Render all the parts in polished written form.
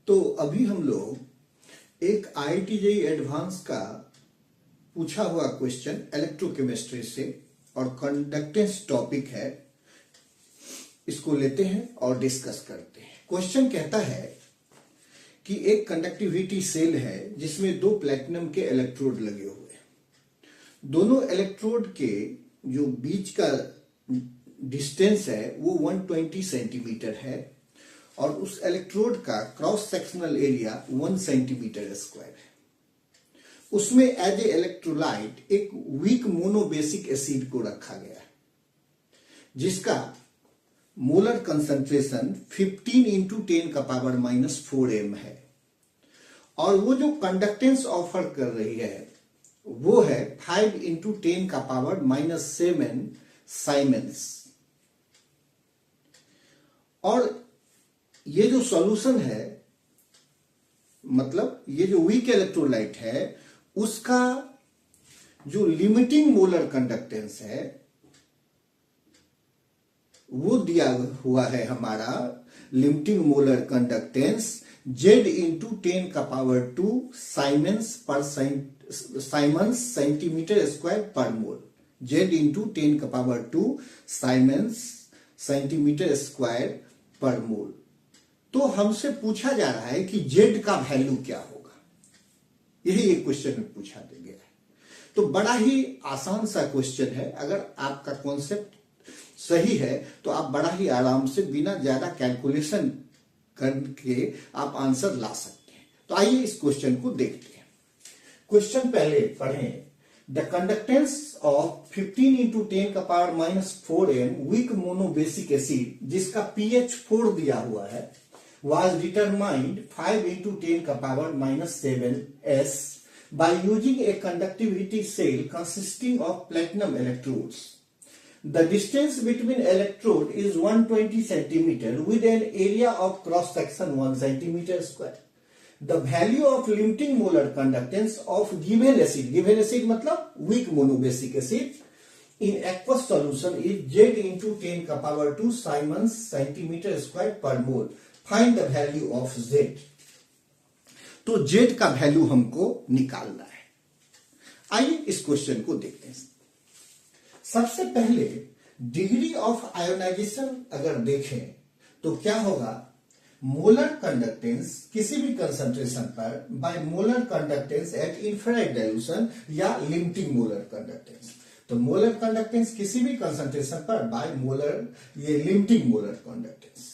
तो अभी हम लोग एक IIT JEE एडवांस का पूछा हुआ क्वेश्चन इलेक्ट्रोकेमिस्ट्री से और कंडक्टेंस टॉपिक है, इसको लेते हैं और डिस्कस करते हैं। क्वेश्चन कहता है कि एक कंडक्टिविटी सेल है जिसमें दो प्लैटिनम के इलेक्ट्रोड लगे हुए हैं। दोनों इलेक्ट्रोड के जो बीच का डिस्टेंस है वो 120 सेंटीमीटर है और उस इलेक्ट्रोड का cross sectional area 1 centimetre square है। उसमें एज ए इलेक्ट्रोलाइट एक वीक मोनोबेसिक एसिड को रखा गया है जिसका मोलर कंसंट्रेशन 15 इंटू 10 का पावर -4 m है और वो जो कंडक्टेंस ऑफर कर रही है वो है 5 इंटू 10 का पावर -7 साइमेंस। और ये जो सॉल्यूशन है, मतलब ये जो वीक इलेक्ट्रोलाइट है, उसका जो लिमिटिंग मोलर कंडक्टेंस है वो दिया हुआ है हमारा limiting molar conductance Z into 10 का पावर 2 साइमन्स सेंटीमीटर स्क्वायर पर मोल। Z इंटू 10 का पावर 2 साइमन्स सेंटीमीटर स्क्वायर पर मोल। तो हमसे पूछा जा रहा है कि Z का वैल्यू क्या होगा, यही एक क्वेश्चन में पूछा गया है। तो बड़ा ही आसान सा क्वेश्चन है। अगर आपका कॉन्सेप्ट सही है तो आप बड़ा ही आराम से बिना ज्यादा कैलकुलेशन करके आप आंसर ला सकते हैं। तो आइए इस क्वेश्चन को देखते हैं। क्वेश्चन पहले पढ़ें। द कंडक्टेंस ऑफ 15 इंटू 10 का power -4 m weak monobasic acid जिसका pH 4 दिया हुआ है was determined 5 into 10 का power -7 s by using a conductivity cell consisting of platinum electrodes. The distance between electrode is 120 centimeter with an area of cross section 1 centimeter square. The value of limiting molar conductance of given acid मतलब weak monobasic acid in aqueous solution is Z into 10 का power 2 Siemens centimeter square per mole. Find the value of Z. तो Z का value हमको निकालना है। आइए इस question को देखते हैं। सबसे पहले डिग्री ऑफ आयोनाइजेशन अगर देखें तो क्या होगा, मोलर कंडक्टेंस किसी भी कंसंट्रेशन पर by molar conductance at infinite dilution या लिमिटिंग मोलर कंडक्टेंस। तो मोलर कंडक्टेंस किसी भी कंसंट्रेशन पर बाय मोलर ये लिमिटिंग मोलर कंडक्टेंस।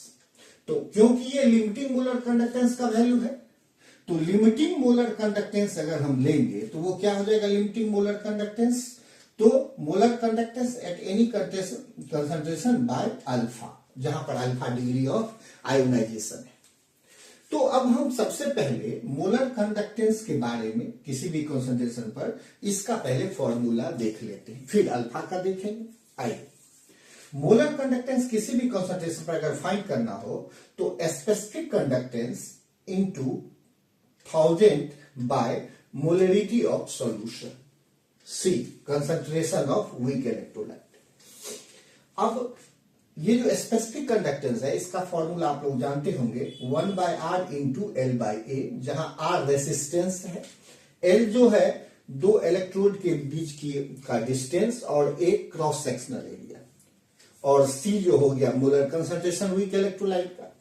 तो क्योंकि ये लिमिटिंग मोलर कंडक्टेंस का वैल्यू है तो लिमिटिंग मोलर कंडक्टेंस अगर हम लेंगे तो वो क्या हो जाएगा, लिमिटिंग मोलर कंडक्टेंस तो molar conductance at any concentration by alpha, जहां पर अल्फा डिग्री ऑफ आयोनाइजेशन है। तो अब हम सबसे पहले मोलर कंडक्टेंस के बारे में किसी भी कंसंट्रेशन पर इसका पहले फॉर्मूला देख लेते हैं, फिर अल्फा का देखेंगे। आइए, मोलर कंडक्टेंस किसी भी कंसंट्रेशन पर अगर फाइंड करना हो तो specific conductance into 1000 by molarity of solution, C concentration of weak electrolyte. अब ये जो स्पेसिफिक कंडक्टेंस है इसका फॉर्मूला आप लोग जानते होंगे 1/r into L by A, जहां R रेसिस्टेंस है, L जो है दो इलेक्ट्रोड के बीच की का डिस्टेंस और एक क्रॉस सेक्शनल एरिया, और C जो हो गया मोलर कंसंट्रेशन वीक इलेक्ट्रोलाइट का।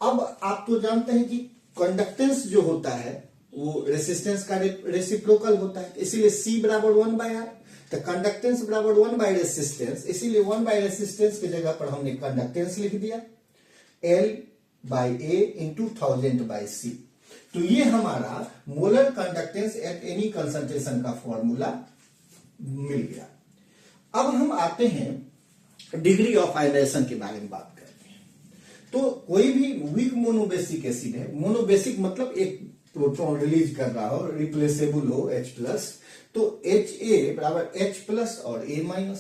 अब आप तो जानते हैं कि कंडक्टेंस जो होता है वो रेसिस्टेंस का रेसिप्रोकल होता है, इसीलिए C बराबर 1/r। तो कंडक्टेंस बराबर 1 बाय रेसिस्टेंस, इसीलिए 1 बाय रेसिस्टेंस की जगह पर हमने कंडक्टेंस लिख दिया L by A into 1000 by C। तो ये हमारा molar conductance at any concentration का फॉर्मूला मिल गया। अब हम आते हैं डिग्री ऑफ आयोनाइजेशन के बारे में बात करते हैं। तो कोई भी वीक मोनोबेसिक एसिड है, मोनोबेसिक मतलब एक प्रोटॉन रिलीज कर रहा हो, रिप्लेसेबल हो H+, तो Ha बराबर H+ और A-।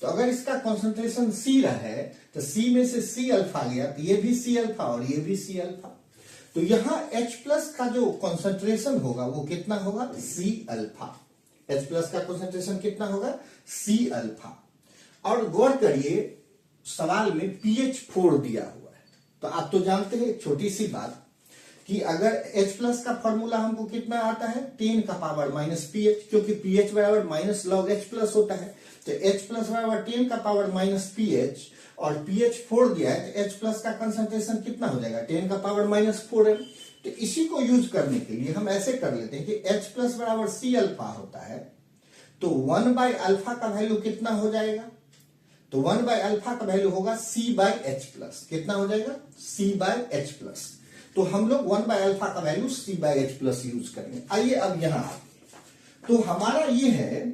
तो अगर इसका कंसंट्रेशन C रहा है तो C में से C अल्फा गया तो ये भी C अल्फा और ये भी C अल्फा। तो यहां H+ का जो कंसंट्रेशन होगा वो कितना होगा, C अल्फा। H+ का कंसंट्रेशन कितना होगा, C अल्फा। और गौर करिए सवाल में pH 4 दिया हुआ है। तो आप तो जानते हैं एक छोटी सी बात कि अगर H प्लस का फॉर्मूला हमको कितना आता है 10 का पावर माइनस pH, क्योंकि pH बराबर माइनस लॉग H प्लस होता है, तो H प्लस बराबर 10 का पावर माइनस pH, और pH 4 दिया है तो H प्लस का कंसंट्रेशन कितना हो जाएगा 10 का पावर माइनस 4 है। तो इसी को यूज करने के लिए हम ऐसे कर लेते हैं कि H प्लस बराबर C अल्फा होता है, तो 1 बाय अल्फा का वैल्यू कितना हो जाएगा, तो 1 बाय अल्फा का वैल्यू होगा C बाय H प्लस, कितना हो जाएगा C बाय H प्लस। तो हम लोग 1 बाय अल्फा का value C by H plus use करेंगे। आइए अब यहां तो हमारा ये है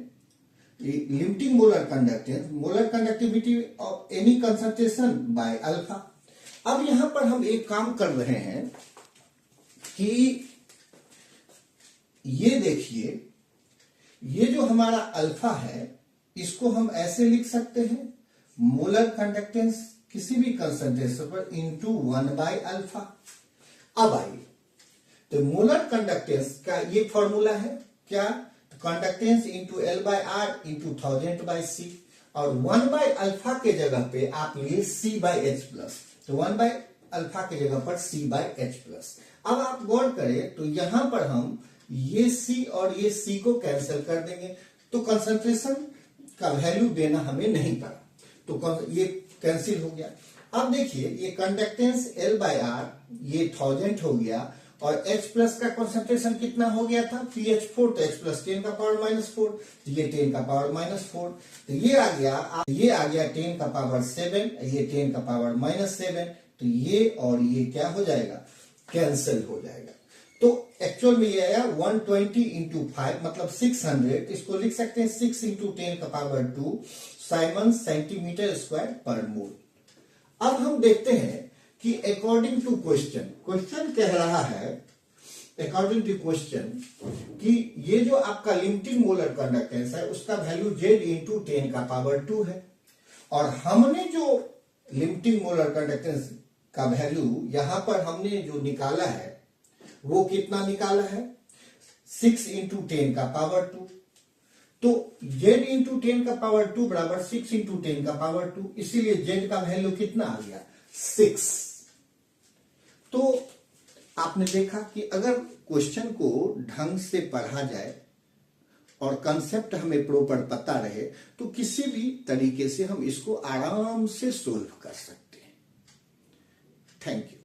limiting molar conductance, molar conductivity of any concentration by alpha. अब यहां पर हम एक काम कर रहे हैं कि ये देखिए, ये जो हमारा अल्फा है इसको हम ऐसे लिख सकते हैं मोलर कंडक्टेंस किसी भी कंसंट्रेशन पर इनटू 1 बाय अल्फा। अब आइए तो मोलर कंडक्टेंस का ये फॉर्मूला है क्या, conductance into L by R into 1000 by C, और 1 बाय अल्फा के जगह पे आप लिए C बाय H प्लस, तो 1 बाय अल्फा के जगह पर C बाय H प्लस। अब आप गौर करें तो यहां पर हम ये C और ये C को कैंसिल कर देंगे, तो कंसंट्रेशन का वैल्यू देना हमें नहीं पड़ा, तो ये कैंसिल हो गया। अब देखिए ये कंडक्टेंस L बाय आर ये 1000 हो गया, और H प्लस का कंसंट्रेशन कितना हो गया था pH 4, तो H प्लस 10 का पावर माइनस 4, तो ये 10 का पावर माइनस 4, तो ये आ गया 10 का पावर 7, ये 10 का पावर माइनस 7, तो ये और ये क्या हो जाएगा कैंसिल हो जाएगा। तो एक्चुअल में ये आया 120 इंटू 5 मतलब 600, इसको लिख सकते हैं 6 इंटू 10 का पावर 2 साइमंस सेंटीमीटर स्क्वायर पर मोल। अब हम देखते हैं कि अकॉर्डिंग टू क्वेश्चन कह रहा है, अकॉर्डिंग टू क्वेश्चन कि ये जो आपका लिमिटिंग मोलर कंडक्टेंस है उसका वैल्यू Z इंटू 10 का पावर 2 है, और हमने जो लिमिटिंग मोलर कंडक्टेंस का वैल्यू यहां पर हमने जो निकाला है वो कितना निकाला है 6 इंटू 10 का पावर 2, तो Z इंटू 10 का पावर 2 बराबर 6 इंटू 10 का पावर 2, इसीलिए Z का वैल्यू कितना आ गया 6। तो आपने देखा कि अगर क्वेश्चन को ढंग से पढ़ा जाए और कंसेप्ट हमें प्रॉपर पता रहे तो किसी भी तरीके से हम इसको आराम से सोल्व कर सकते हैं। Thank you.